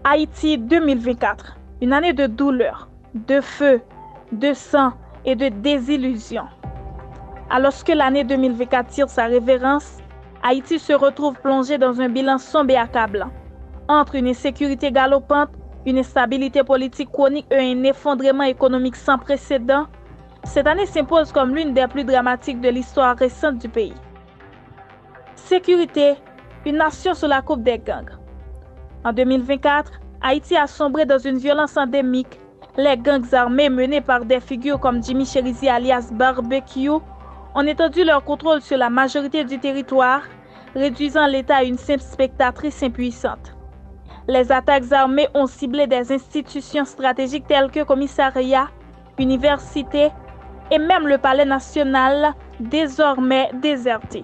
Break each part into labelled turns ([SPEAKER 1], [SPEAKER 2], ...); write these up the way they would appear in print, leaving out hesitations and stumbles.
[SPEAKER 1] Haïti 2024, une année de douleur, de feu, de sang et de désillusion. Alors que l'année 2024 tire sa révérence, Haïti se retrouve plongé dans un bilan sombre et accablant. Entre une insécurité galopante, une instabilité politique chronique et un effondrement économique sans précédent, cette année s'impose comme l'une des plus dramatiques de l'histoire récente du pays. Sécurité, une nation sous la coupe des gangs. En 2024, Haïti a sombré dans une violence endémique. Les gangs armés menés par des figures comme Jimmy Cherizi alias Barbecue ont étendu leur contrôle sur la majorité du territoire, réduisant l'État à une simple spectatrice impuissante. Les attaques armées ont ciblé des institutions stratégiques telles que commissariats, universités et même le palais national, désormais déserté.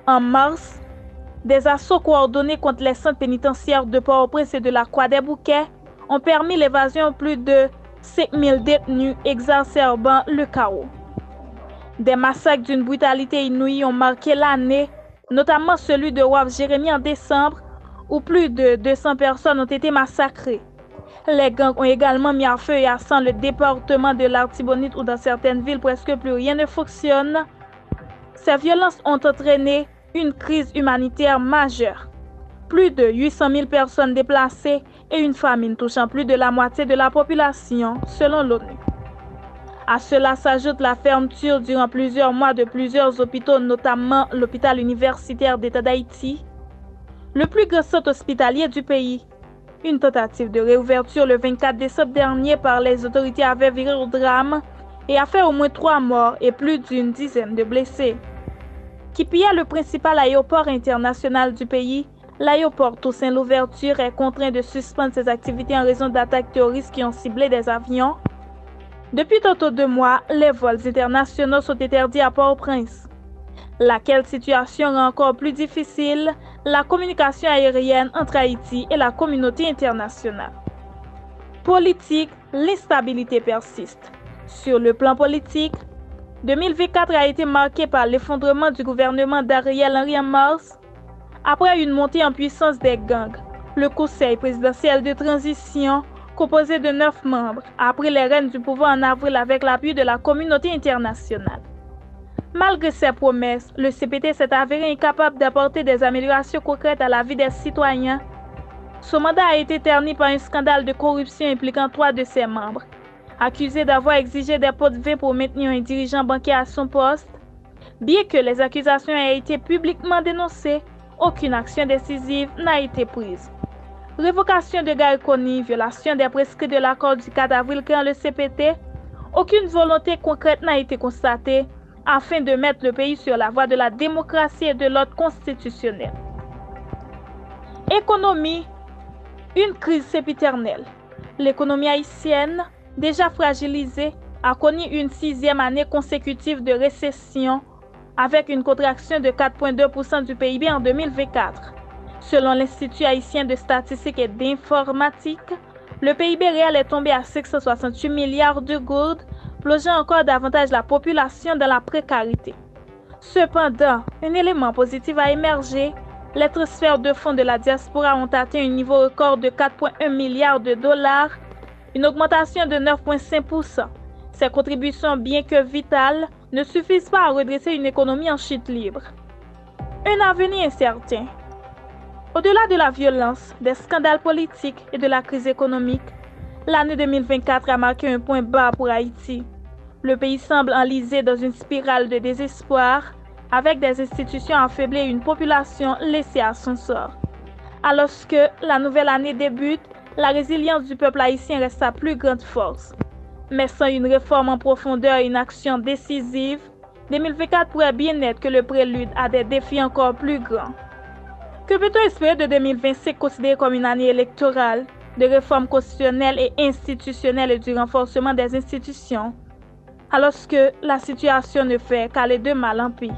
[SPEAKER 1] En mars, des assauts coordonnés contre les centres pénitentiaires de Port-au-Prince et de la Croix-des-Bouquets ont permis l'évasion de plus de 5000 détenus, exacerbant le chaos. Des massacres d'une brutalité inouïe ont marqué l'année, notamment celui de Waf Jérémie en décembre, où plus de 200 personnes ont été massacrées. Les gangs ont également mis à feu et à sang le département de l'Artibonite où dans certaines villes presque plus rien ne fonctionne. Ces violences ont entraîné une crise humanitaire majeure. Plus de 800 000 personnes déplacées et une famine touchant plus de la moitié de la population, selon l'ONU. À cela s'ajoute la fermeture durant plusieurs mois de plusieurs hôpitaux, notamment l'hôpital universitaire d'État d'Haïti, le plus grand centre hospitalier du pays. Une tentative de réouverture le 24 décembre dernier par les autorités avait viré au drame et a fait au moins 3 morts et plus d'une dizaine de blessés. Qui pilla le principal aéroport international du pays, l'aéroport Toussaint Louverture est contraint de suspendre ses activités en raison d'attaques terroristes qui ont ciblé des avions. Depuis tantôt 2 mois, les vols internationaux sont interdits à Port-au-Prince. Laquelle situation rend encore plus difficile la communication aérienne entre Haïti et la communauté internationale. Politique, l'instabilité persiste. Sur le plan politique, 2024 a été marqué par l'effondrement du gouvernement d'Ariel Henry en mars. Après une montée en puissance des gangs, le Conseil présidentiel de transition, composé de 9 membres, a pris les rênes du pouvoir en avril avec l'appui de la communauté internationale. Malgré ses promesses, le CPT s'est avéré incapable d'apporter des améliorations concrètes à la vie des citoyens. Son mandat a été terni par un scandale de corruption impliquant 3 de ses membres. Accusé d'avoir exigé des pots de vin pour maintenir un dirigeant bancaire à son poste. Bien que les accusations aient été publiquement dénoncées, aucune action décisive n'a été prise. Révocation de Gaïkoni, violation des prescrits de l'accord du 4 avril créant le CPT, aucune volonté concrète n'a été constatée afin de mettre le pays sur la voie de la démocratie et de l'ordre constitutionnel. Économie, une crise sempiternelle. L'économie haïtienne, déjà fragilisée, a connu une 6e année consécutive de récession avec une contraction de 4,2% du PIB en 2024. Selon l'Institut haïtien de statistique et d'informatique, le PIB réel est tombé à 668 milliards de gourdes, plongeant encore davantage la population dans la précarité. Cependant, un élément positif a émergé. Les transferts de fonds de la diaspora ont atteint un niveau record de 4,1 milliards de dollars, une augmentation de 9,5%. Ces contributions, bien que vitales, ne suffisent pas à redresser une économie en chute libre. Un avenir incertain. Au-delà de la violence, des scandales politiques et de la crise économique, l'année 2024 a marqué un point bas pour Haïti. Le pays semble enlisé dans une spirale de désespoir, avec des institutions affaiblies et une population laissée à son sort. Alors que la nouvelle année débute, la résilience du peuple haïtien reste sa plus grande force. Mais sans une réforme en profondeur et une action décisive, 2024 pourrait bien être que le prélude à des défis encore plus grands. Que peut-on espérer de 2025 considéré comme une année électorale, de réformes constitutionnelles et institutionnelles et du renforcement des institutions, alors que la situation ne fait qu'aller de mal en pis?